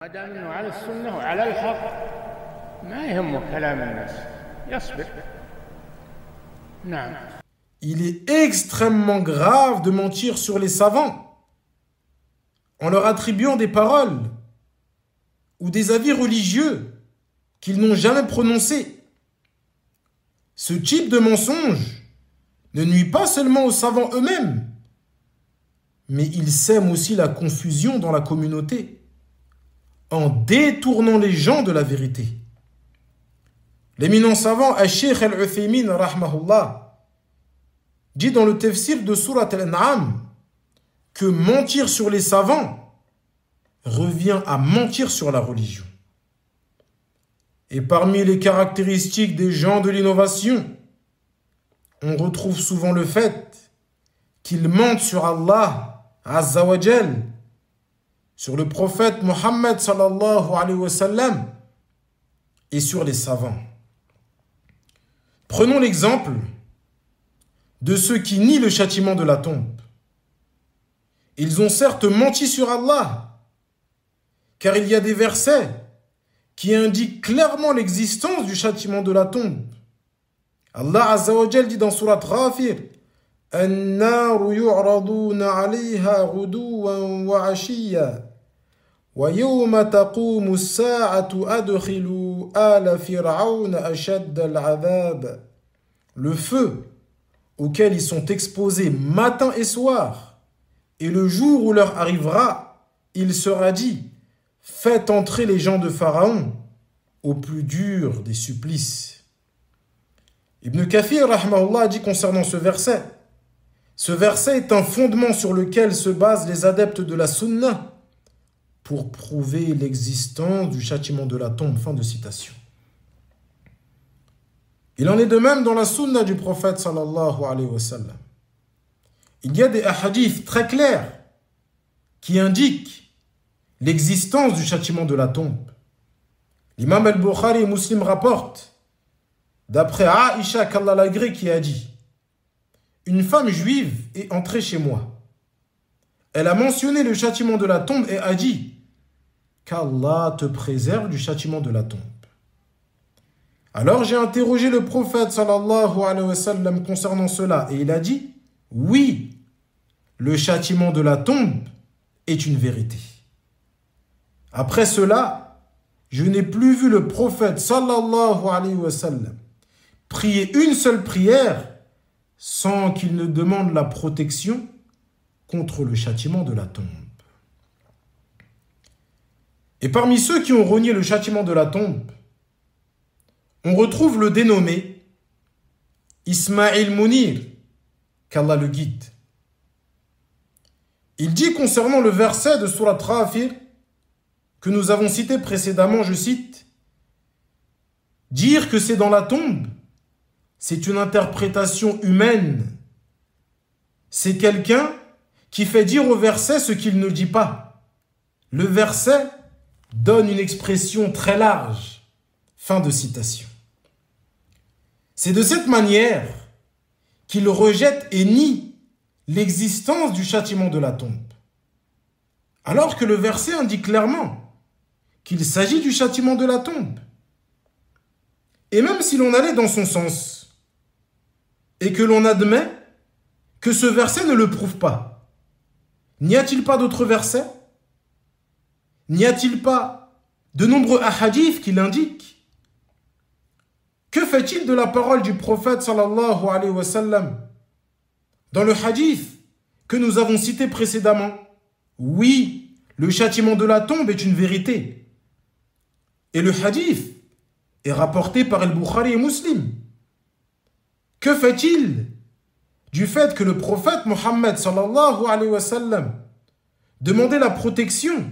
ما دام انه على السنه وعلى الحق ما يهمه كلام الناس يصبر. نعم. Il est extrêmement grave de mentir sur les savants en leur attribuant des paroles ou des avis religieux qu'ils n'ont jamais prononcés. Ce type de mensonge ne nuit pas seulement aux savants eux-mêmes, mais il sème aussi la confusion dans la communauté en détournant les gens de la vérité. L'éminent savant Al-Sheikh Al-Uthaymin rahmahullah dit dans le tafsir de Surat Al-An'am que mentir sur les savants revient à mentir sur la religion. Et parmi les caractéristiques des gens de l'innovation, on retrouve souvent le fait qu'ils mentent sur Allah Azza wa Jal, sur le prophète Mohammed sallallahu alayhi wa sallam et sur les savants. Prenons l'exemple de ceux qui nient le châtiment de la tombe. Ils ont certes menti sur Allah, car il y a des versets qui indiquent clairement l'existence du châtiment de la tombe. Allah Azza wa Jal dit dans Surat Ghafir: النار يعرضون عليها غدوا وعشيا ويوم تقوم الساعة أدخلوا آل فرعون أشد العذاب. Le feu auquel ils sont exposés matin et soir, et le jour où leur arrivera, il sera dit: faites entrer les gens de Pharaon au plus dur des supplices. Ibn Kathir rahmahullah a dit concernant ce verset: ce verset est un fondement sur lequel se basent les adeptes de la sunna pour prouver l'existence du châtiment de la tombe. Fin de citation. Il en est de même dans la sunna du prophète sallallahu alayhi wa sallam. Il y a des hadiths très clairs qui indiquent l'existence du châtiment de la tombe. L'imam al-Bukhari et Muslim rapportent, d'après Aïcha qu'Allah l'agrée, qui a dit: une femme juive est entrée chez moi. Elle a mentionné le châtiment de la tombe et a dit: qu'Allah te préserve du châtiment de la tombe. Alors j'ai interrogé le prophète sallallahu alayhi wa sallam concernant cela et il a dit: oui, le châtiment de la tombe est une vérité. Après cela, je n'ai plus vu le prophète sallallahu alayhi wa sallam prier une seule prière sans qu'il ne demande la protection contre le châtiment de la tombe. Et parmi ceux qui ont renié le châtiment de la tombe, on retrouve le dénommé Ismaïl Mounir, qu'Allah le guide. Il dit concernant le verset de Surat Ghafir que nous avons cité précédemment, je cite: dire que c'est dans la tombe, c'est une interprétation humaine. C'est quelqu'un qui fait dire au verset ce qu'il ne dit pas. Le verset donne une expression très large. Fin de citation. C'est de cette manière qu'il rejette et nie l'existence du châtiment de la tombe. Alors que le verset indique clairement qu'il s'agit du châtiment de la tombe. Et même si l'on allait dans son sens, et que l'on admet que ce verset ne le prouve pas, n'y a-t-il pas d'autres versets? N'y a-t-il pas de nombreux hadiths qui l'indiquent? Que fait-il de la parole du prophète sallallahu alayhi wa sallam dans le hadith que nous avons cité précédemment? Oui, le châtiment de la tombe est une vérité. Et le hadith est rapporté par Al-Bukhari et Muslim. Que fait-il du fait que le prophète Mohammed sallallahu alayhi wa sallam demandait la protection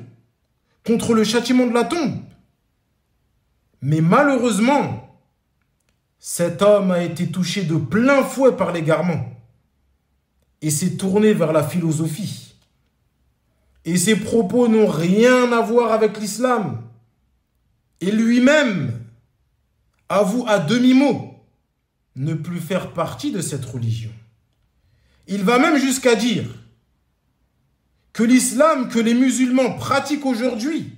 contre le châtiment de la tombe? Mais malheureusement, cet homme a été touché de plein fouet par l'égarement et s'est tourné vers la philosophie. Et ses propos n'ont rien à voir avec l'islam. Et lui-même avoue à demi-mot ne plus faire partie de cette religion. Il va même jusqu'à dire que l'islam que les musulmans pratiquent aujourd'hui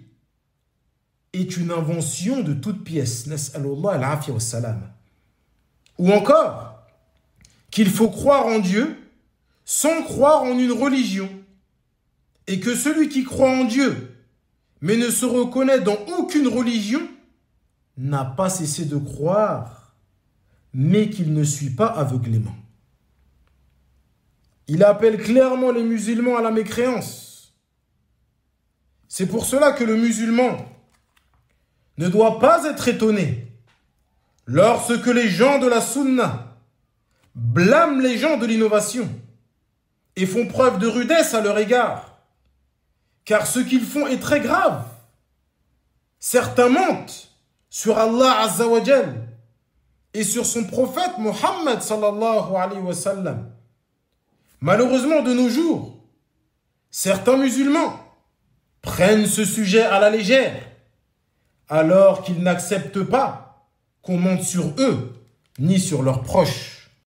est une invention de toute pièce. Nas'alullah al-afia wa salam. Ou encore, qu'il faut croire en Dieu sans croire en une religion. Et que celui qui croit en Dieu, mais ne se reconnaît dans aucune religion, n'a pas cessé de croire, mais qu'il ne suit pas aveuglément. Il appelle clairement les musulmans à la mécréance. C'est pour cela que le musulman ne doit pas être étonné lorsque les gens de la sunna blâment les gens de l'innovation et font preuve de rudesse à leur égard. Car ce qu'ils font est très grave. Certains mentent sur Allah Azza wa Jal et sur son prophète Muhammad sallallahu alayhi wa sallam. Malheureusement, de nos jours, certains musulmans prennent ce sujet à la légère, alors qu'ils n'acceptent pas qu'on mente sur eux ni sur leurs proches.